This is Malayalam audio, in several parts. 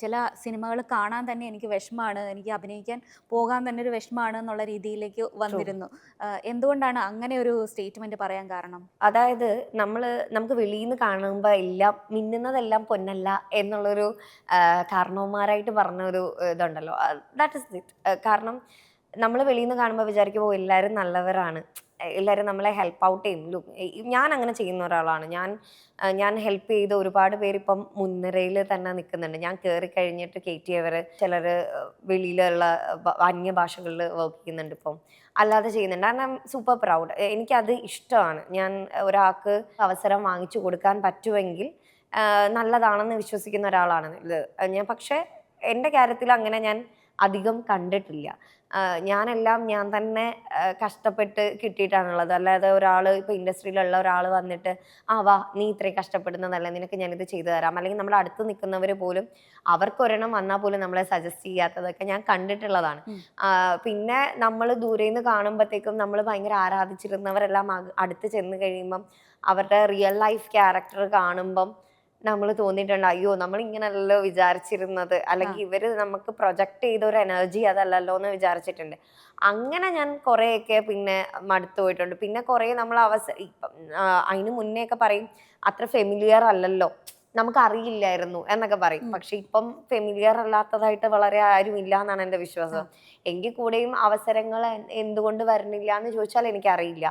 ചില സിനിമകൾ കാണാൻ തന്നെ എനിക്ക് വിഷമാണ്, എനിക്ക് അഭിനയിക്കാൻ പോകാൻ തന്നെ ഒരു വിഷമാണ് എന്നുള്ള രീതിയിലേക്ക് ട്രൂ. വന്നിരുന്നു. എന്തുകൊണ്ടാണ് അങ്ങനെ ഒരു സ്റ്റേറ്റ്മെന്റ് പറയാൻ കാരണം? അതായത് നമുക്ക് വെളീന്ന് കാണുമ്പോ എല്ലാം മിന്നുന്നതെല്ലാം പൊന്നല്ല എന്നുള്ളൊരു കാരണവന്മാരായിട്ട് പറഞ്ഞൊരു ഇതുണ്ടല്ലോ. That is it. കാരണം നമ്മള് വെളീന്ന് കാണുമ്പോ വിചാരിക്കും ഓ എല്ലാരും നല്ലവരാണ്. എല്ലാരും നമ്മളെ ഹെൽപ്പ് ഔട്ട് ചെയ്യും. ഞാൻ അങ്ങനെ ചെയ്യുന്ന ഒരാളാണ്. ഞാൻ ഹെൽപ്പ് ചെയ്ത ഒരുപാട് പേര് ഇപ്പം മുൻനിരയില് തന്നെ നിക്കുന്നുണ്ട്. ഞാൻ കേറി കഴിഞ്ഞിട്ട് കേറ്റിയവര്, ചിലര് വെളിയിലുള്ള അന്യഭാഷകളില് വർക്ക് ചെയ്യുന്നുണ്ട് ഇപ്പം. അല്ലാതെ ചെയ്യുന്നുണ്ട്. കാരണം സൂപ്പർ പ്രൗഡ്. എനിക്കത് ഇഷ്ടമാണ്. ഞാൻ ഒരാൾക്ക് അവസരം വാങ്ങിച്ചു കൊടുക്കാൻ പറ്റുമെങ്കിൽ നല്ലതാണെന്ന് വിശ്വസിക്കുന്ന ഒരാളാണ് ഇത്. പക്ഷേ എൻ്റെ കാര്യത്തിൽ അങ്ങനെ ഞാൻ അധികം കണ്ടിട്ടില്ല. ഞാനെല്ലാം ഞാൻ തന്നെ കഷ്ടപ്പെട്ട് കിട്ടിയിട്ടാണുള്ളത്. അല്ലാതെ ഒരാള് ഇപ്പൊ ഇൻഡസ്ട്രിയിലുള്ള ഒരാള് വന്നിട്ട് വാ നീ ഇത്രയും കഷ്ടപ്പെടുന്നതല്ലേ നിനക്ക് ഞാനിത് ചെയ്തു തരാം. അല്ലെങ്കിൽ നമ്മുടെ അടുത്ത് നിൽക്കുന്നവര് പോലും അവർക്കൊരെണ്ണം വന്നാൽ പോലും നമ്മളെ സജസ്റ്റ് ചെയ്യാത്തതൊക്കെ ഞാൻ കണ്ടിട്ടുള്ളതാണ്. ഉം. പിന്നെ നമ്മൾ ദൂരേന്ന് കാണുമ്പോഴത്തേക്കും നമ്മൾ ഭയങ്കര ആരാധിച്ചിരുന്നവരെല്ലാം അടുത്ത് ചെന്ന് കഴിയുമ്പം അവരുടെ റിയൽ ലൈഫ് ക്യാരക്ടർ കാണുമ്പം നമ്മൾ തോന്നിയിട്ടുണ്ട് അയ്യോ നമ്മൾ ഇങ്ങനല്ലല്ലോ വിചാരിച്ചിരുന്നത്, ആ. അല്ലെങ്കിൽ ഇവര് നമുക്ക് പ്രൊജക്ട് ചെയ്ത ഒരു എനർജി അതല്ലല്ലോ എന്ന് വിചാരിച്ചിട്ടുണ്ട്. അങ്ങനെ ഞാൻ കുറെയൊക്കെ പിന്നെ മടുത്തു പോയിട്ടുണ്ട്. പിന്നെ കുറെ നമ്മൾ ഇപ്പം അതിന് മുന്നേ ഒക്കെ പറയും അത്ര ഫെമിലിയർ അല്ലല്ലോ, നമുക്കറിയില്ലായിരുന്നു എന്നൊക്കെ പറയും. ഉം. പക്ഷെ ഇപ്പം ഫെമിലിയർ അല്ലാത്തതായിട്ട് വളരെ ആരും ഇല്ല എന്നാണ് എൻ്റെ ആ. വിശ്വാസം. എങ്കിൽ കൂടെയും അവസരങ്ങൾ എന്തുകൊണ്ട് വരുന്നില്ല എന്ന് ചോദിച്ചാൽ എനിക്കറിയില്ല.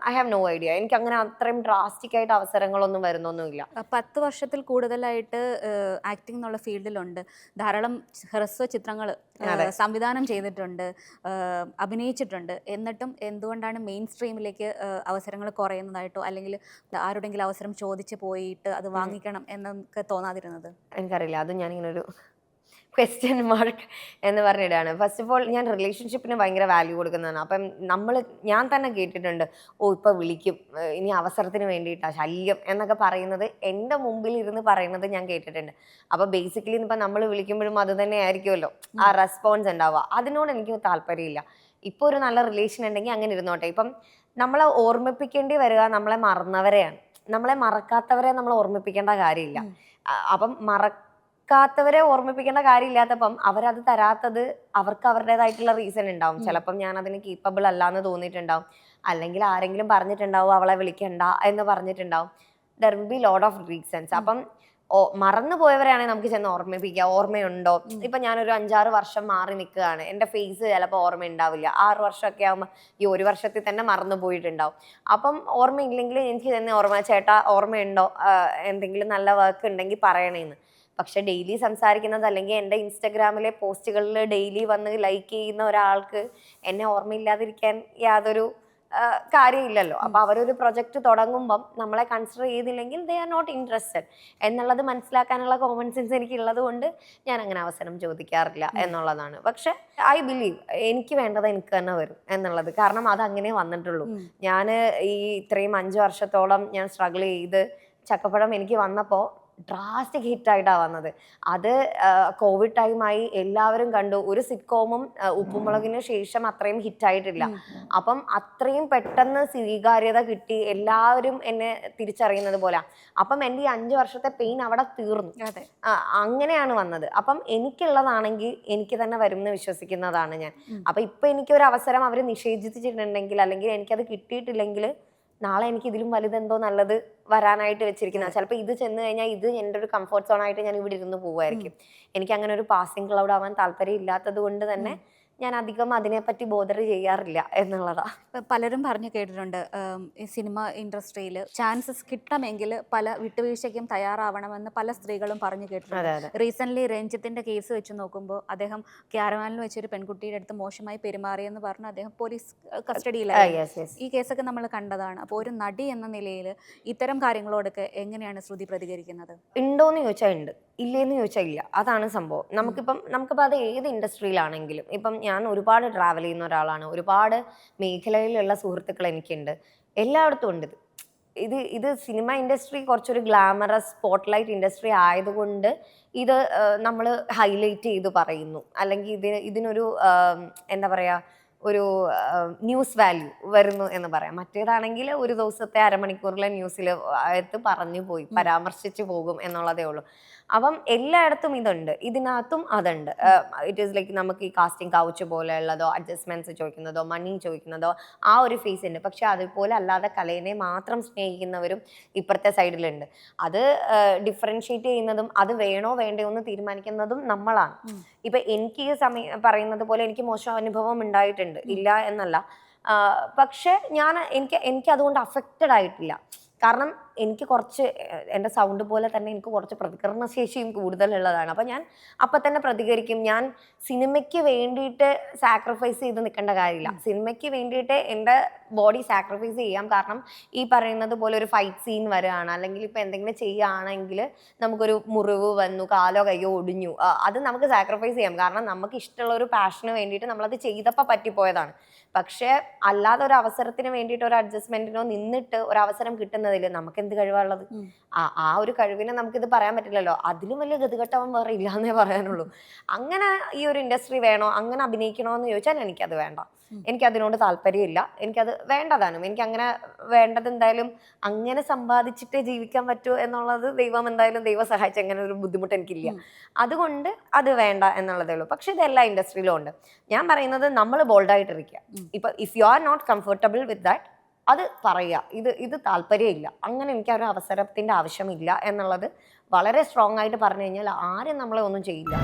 I have no idea. എനിക്ക് അങ്ങനെ അത്രയും ഡ്രാസ്റ്റിക് ആയിട്ട് അവസരങ്ങളൊന്നും വരുന്നൊന്നുമില്ല. 10 വർഷത്തിൽ കൂടുതലായിട്ട് ആക്ടിംഗ് എന്നുള്ള ഫീൽഡിലുണ്ട്. ധാരാളം ഹ്രസ്വ ചിത്രങ്ങൾ അതെ. സംവിധാനം ചെയ്തിട്ടുണ്ട്, അഭിനയിച്ചിട്ടുണ്ട്. എന്നിട്ടും എന്തുകൊണ്ടാണ് മെയിൻ സ്ട്രീമിലേക്ക് അവസരങ്ങൾ കുറയുന്നതായിട്ടോ അല്ലെങ്കിൽ ആരോടെങ്കിലും അവസരം ചോദിച്ച് പോയിട്ട് അത് ഉം. വാങ്ങിക്കണം എന്നൊക്കെ തോന്നാതിരുന്നത്? എനിക്കറിയില്ല. അതും ഞാനിങ്ങനെ ഒരു ക്വസ്റ്റ്യൻ മാർക്ക് എന്ന് പറഞ്ഞിടാണ്. ഫസ്റ്റ് ഓഫ് ഓൾ ഞാൻ റിലേഷൻഷിപ്പിന് ഭയങ്കര വാല്യൂ കൊടുക്കുന്നതാണ്. അപ്പം ഞാൻ തന്നെ കേട്ടിട്ടുണ്ട്, ഓ ഇപ്പൊ വിളിക്കും, ഇനി അവസരത്തിന് വേണ്ടിയിട്ടാ ശല്യം എന്നൊക്കെ പറയുന്നത് എൻ്റെ മുമ്പിൽ ഇരുന്ന് പറയുന്നത് ഞാൻ കേട്ടിട്ടുണ്ട്. അപ്പൊ ബേസിക്കലി ഇപ്പൊ നമ്മൾ വിളിക്കുമ്പോഴും അത് തന്നെ ആയിരിക്കുമല്ലോ ആ ഉം. റെസ്പോൺസ് ഉണ്ടാവുക. അതിനോട് എനിക്ക് താല്പര്യമില്ല. ഇപ്പൊ ഒരു നല്ല റിലേഷൻ ഉണ്ടെങ്കിൽ അങ്ങനെ ഇരുന്നോട്ടെ. ഇപ്പം നമ്മളെ ഓർമ്മിപ്പിക്കേണ്ടി വരിക നമ്മളെ മറന്നവരെയാണ്. നമ്മളെ മറക്കാത്തവരെ നമ്മൾ ഓർമ്മിപ്പിക്കേണ്ട കാര്യമില്ല. ഉം. അപ്പം മറക്കാത്തവരെ ഓർമ്മിപ്പിക്കേണ്ട കാര്യമില്ലാത്തപ്പം അവരത് തരാത്തത് അവർക്ക് അവരുടേതായിട്ടുള്ള റീസൺ ഉണ്ടാവും. ഉം. ചിലപ്പം ഞാൻ അതിന് കേപ്പബിൾ അല്ലാന്ന് തോന്നിയിട്ടുണ്ടാവും. അല്ലെങ്കിൽ ആരെങ്കിലും പറഞ്ഞിട്ടുണ്ടാവും അവളെ വിളിക്കണ്ട എന്ന് പറഞ്ഞിട്ടുണ്ടാവും. There will be lot of reasons. ഉം. അപ്പം മറന്നു പോയവരെയാണെങ്കിൽ നമുക്ക് ചെന്ന് ഓർമ്മിപ്പിക്കാം. ഓർമ്മയുണ്ടോ? ഉം. ഇപ്പൊ ഞാനൊരു 5-6 വർഷം മാറി നിൽക്കുകയാണ്. എൻ്റെ ഫേസ് ചിലപ്പോൾ ഓർമ്മ ഉണ്ടാവില്ല. 6 വർഷമൊക്കെ ആകുമ്പോൾ ഈ ഒരു വർഷത്തിൽ തന്നെ മറന്നു പോയിട്ടുണ്ടാവും. അപ്പം ഓർമ്മയില്ലെങ്കിൽ എനിക്ക് തന്നെ ഓർമ്മ, ചേട്ടാ ഓർമ്മയുണ്ടോ, എന്തെങ്കിലും നല്ല വർക്ക് ഉണ്ടെങ്കിൽ പറയണേന്ന്. പക്ഷെ ഡെയിലി സംസാരിക്കുന്നത് അല്ലെങ്കിൽ എൻ്റെ ഇൻസ്റ്റഗ്രാമിലെ പോസ്റ്റുകളിൽ ഡെയിലി വന്ന് ലൈക്ക് ചെയ്യുന്ന ഒരാൾക്ക് എന്നെ ഓർമ്മയില്ലാതിരിക്കാൻ യാതൊരു കാര്യമില്ലല്ലോ. ഉം. അപ്പൊ അവരൊരു പ്രൊജക്ട് തുടങ്ങുമ്പം നമ്മളെ കൺസിഡർ ചെയ്തില്ലെങ്കിൽ ദേ ആർ നോട്ട് ഇൻട്രസ്റ്റഡ് എന്നുള്ളത് മനസ്സിലാക്കാനുള്ള കോമൺ സെൻസ് എനിക്ക് ഉള്ളത് കൊണ്ട് ഞാൻ അങ്ങനെ അവസരം ചോദിക്കാറില്ല ഉം. എന്നുള്ളതാണ്. പക്ഷെ ഐ ബിലീവ് എനിക്ക് വേണ്ടത് എനിക്ക് തന്നെ വരും എന്നുള്ളത്. കാരണം അത് അങ്ങനെ വന്നിട്ടുള്ളൂ. ഉം. ഞാൻ ഈ ഇത്രയും 5 വർഷത്തോളം ഞാൻ സ്ട്രഗിൾ ചെയ്ത് ചക്കപ്പഴം എനിക്ക് വന്നപ്പോ ഡ്രാസ്റ്റിക് ഹിറ്റായിട്ടാണ് വന്നത്. അത് കോവിഡ് ടൈമായി എല്ലാവരും കണ്ടു. ഒരു സിറ്റ്കോമും ഉപ്പുമുളകിന് ശേഷം അത്രയും ഹിറ്റായിട്ടില്ല. ഉം. അപ്പം അത്രയും പെട്ടെന്ന് സ്വീകാര്യത കിട്ടി. എല്ലാവരും എന്നെ തിരിച്ചറിയുന്നത് പോലെ. അപ്പം എൻ്റെ ഈ 5 വർഷത്തെ പെയിൻ അവിടെ തീർന്നു. അതെ. അങ്ങനെയാണ് വന്നത്. അപ്പം എനിക്കുള്ളതാണെങ്കിൽ എനിക്ക് തന്നെ വരും എന്ന് വിശ്വസിക്കുന്നതാണ് ഞാൻ. ഉം. അപ്പൊ ഇപ്പൊ എനിക്കൊരു അവസരം അവര് നിഷേധിച്ചിട്ടുണ്ടെങ്കിൽ അല്ലെങ്കിൽ എനിക്കത് കിട്ടിയിട്ടില്ലെങ്കിൽ നാളെ എനിക്ക് ഇതിലും വലുതെന്തോ നല്ലത് വരാനായിട്ട് വെച്ചിരിക്കുന്ന. അതെ. ചിലപ്പോൾ ഇത് ചെന്ന് കഴിഞ്ഞാൽ ഇത് എൻ്റെ ഒരു കംഫർട്ട് സോൺ ആയിട്ട് ഞാൻ ഇവിടെ ഇരുന്ന് ഉം. പോവായിരിക്കും. എനിക്ക് അങ്ങനെ ഒരു പാസിംഗ് ക്ലൗഡ് ആവാൻ താല്പര്യം ഇല്ലാത്തത് കൊണ്ട് തന്നെ ഉം. ഞാൻ അധികം അതിനെപ്പറ്റി ബോധർ ചെയ്യാറില്ല എന്നുള്ളതാ. പലരും പറഞ്ഞു കേട്ടിട്ടുണ്ട്, ഈ സിനിമ ഇൻഡസ്ട്രിയിൽ ചാൻസസ് കിട്ടണമെങ്കിൽ പല വിട്ടുവീഴ്ചയ്ക്കും തയ്യാറാവണമെന്ന് പല സ്ത്രീകളും പറഞ്ഞു കേട്ടിട്ടുണ്ട്. അതെ, അതെ. റീസെൻ്റ്ലി രഞ്ജിത്തിൻ്റെ കേസ് വെച്ച് നോക്കുമ്പോൾ അദ്ദേഹം ക്യാരവാനിൽ വെച്ചൊരു പെൺകുട്ടിയുടെ അടുത്ത് മോശമായി പെരുമാറിയെന്ന് പറഞ്ഞ് അദ്ദേഹം പോലീസ് കസ്റ്റഡിയിലായിരുന്നു. Yes, yes. ഈ കേസൊക്കെ നമ്മൾ കണ്ടതാണ്. അപ്പോൾ ഒരു നടി എന്ന നിലയിൽ ഇത്തരം കാര്യങ്ങളോടൊക്കെ എങ്ങനെയാണ് ശ്രുതി പ്രതികരിക്കുന്നത്? ഉണ്ടോന്ന് ചോദിച്ചാൽ ഉണ്ട്, ഇല്ലേന്ന് ചോദിച്ചാൽ ഇല്ല. അതാണ് സംഭവം. ഉം. നമുക്കിപ്പോൾ അത് ഏത് ഇൻഡസ്ട്രിയിലാണെങ്കിലും, ഇപ്പം ഞാൻ ഒരുപാട് ട്രാവൽ ചെയ്യുന്ന ഒരാളാണ്. ഒരുപാട് മേഖലയിലുള്ള സുഹൃത്തുക്കൾ എനിക്കുണ്ട്. എല്ലായിടത്തും ഉണ്ട് ഇത്. ഇത് സിനിമ ഇൻഡസ്ട്രി കുറച്ചൊരു ഗ്ലാമറസ് സ്പോട്ട്ലൈറ്റ് ഇൻഡസ്ട്രി ആയതുകൊണ്ട് ഇത് നമ്മൾ ഹൈലൈറ്റ് ചെയ്ത് പറയുന്നു. അല്ലെങ്കിൽ ഇതിനൊരു എന്താ പറയാ, ഒരു ന്യൂസ് വാല്യൂ വരുന്നു എന്ന് പറയാം. മറ്റേതാണെങ്കിൽ ഒരു ദിവസത്തെ അരമണിക്കൂറിലെ ന്യൂസിൽ ആയിട്ട് പറഞ്ഞു പോയി ഉം. പരാമർശിച്ചു പോകും എന്നുള്ളതേ ഉള്ളൂ. അപ്പം എല്ലായിടത്തും ഇതുണ്ട്, ഇതിനകത്തും അതുണ്ട്. ഇറ്റ് ഈസ് ലൈക്ക് നമുക്ക് ഈ കാസ്റ്റിംഗ് കൗച്ച് പോലെയുള്ളതോ അഡ്ജസ്റ്റ്മെന്റ്സ് ചോദിക്കുന്നതോ മണി ചോദിക്കുന്നതോ ആ ഒരു ഫേസ് ഉണ്ട്. പക്ഷെ അതുപോലെ അല്ലാതെ കലയെ മാത്രം സ്നേഹിക്കുന്നവരും ഇപ്പുറത്തെ സൈഡിലുണ്ട്. അത് ഡിഫറൻഷിയേറ്റ് ചെയ്യുന്നതും അത് വേണോ വേണ്ടയോ എന്ന് തീരുമാനിക്കുന്നതും നമ്മളാണ്. ഇപ്പൊ എനിക്ക് ഈ പറയുന്നത് പോലെ എനിക്ക് മോശം അനുഭവം ഉണ്ടായിട്ടുണ്ട്, ഇല്ല എന്നല്ല. പക്ഷെ എനിക്ക് അതുകൊണ്ട് അഫക്റ്റഡ് ആയിട്ടില്ല. കാരണം എനിക്ക് കുറച്ച് എൻ്റെ സൗണ്ട് പോലെ തന്നെ എനിക്ക് കുറച്ച് പ്രതികരണശേഷിയും കൂടുതലുള്ളതാണ്. അപ്പം ഞാൻ അപ്പം തന്നെ പ്രതികരിക്കും. ഞാൻ സിനിമയ്ക്ക് വേണ്ടിയിട്ട് സാക്രിഫൈസ് ചെയ്ത് നിൽക്കേണ്ട കാര്യമില്ല. സിനിമയ്ക്ക് വേണ്ടിയിട്ട് എൻ്റെ ബോഡി സാക്രിഫൈസ് ചെയ്യാം. കാരണം ഈ പറയുന്നത് പോലെ ഒരു ഫൈറ്റ് സീൻ വരികയാണ്, അല്ലെങ്കിൽ ഇപ്പം എന്തെങ്കിലും ചെയ്യുകയാണെങ്കിൽ നമുക്കൊരു മുറിവ് വന്നു, കാലോ കയ്യോ ഒടിഞ്ഞു, അത് നമുക്ക് സാക്രിഫൈസ് ചെയ്യാം. കാരണം നമുക്ക് ഇഷ്ടമുള്ള ഒരു പാഷന് വേണ്ടിയിട്ട് നമ്മളത് ചെയ്തപ്പോൾ പറ്റിപ്പോയതാണ്. പക്ഷേ അല്ലാതെ ഒരു അവസരത്തിന് വേണ്ടിയിട്ട് ഒരു അഡ്ജസ്റ്റ്മെന്റിനോ നിന്നിട്ട് ഒരു അവസരം കിട്ടുന്നതിൽ നമുക്ക് എന്ത് കഴിവാണുള്ളത്? ആ ഒരു കഴിവിനെ നമുക്കിത് പറയാൻ പറ്റില്ലല്ലോ. അതിലും വലിയ ഗതികെട്ടവൻ വേറെ ഇല്ലാന്നേ പറയാനുള്ളൂ. അങ്ങനെ ഈ ഒരു ഇൻഡസ്ട്രി വേണോ, അങ്ങനെ അഭിനയിക്കണോ എന്ന് ചോദിച്ചാൽ എനിക്കത് വേണ്ട. എനിക്കതിനോട് താല്പര്യമില്ല, എനിക്കത് വേണ്ടതാനും. എനിക്ക് അങ്ങനെ വേണ്ടത് എന്തായാലും അങ്ങനെ സമ്പാദിച്ചിട്ടേ ജീവിക്കാൻ പറ്റൂ എന്നുള്ളത് ദൈവം എന്തായാലും ദൈവം സഹായിച്ച അങ്ങനെ ഒരു ബുദ്ധിമുട്ട് എനിക്കില്ല. അതുകൊണ്ട് അത് വേണ്ട എന്നുള്ളതേ ഉള്ളൂ. പക്ഷെ ഇത് എല്ലാ ഇൻഡസ്ട്രിയിലും ഉണ്ട്. ഞാൻ പറയുന്നത് നമ്മൾ ബോൾഡായിട്ടിരിക്കുക. ഇപ്പൊ if you are not comfortable with that, അത് പറയുക, ഇത് താല്പര്യമില്ല, അങ്ങനെ എനിക്ക് ഒരു അവസരത്തിന്റെ ആവശ്യമില്ല എന്നുള്ളത് വളരെ സ്ട്രോങ് ആയിട്ട് പറഞ്ഞു കഴിഞ്ഞാൽ ആരും നമ്മളെ ഒന്നും ചെയ്യില്ല.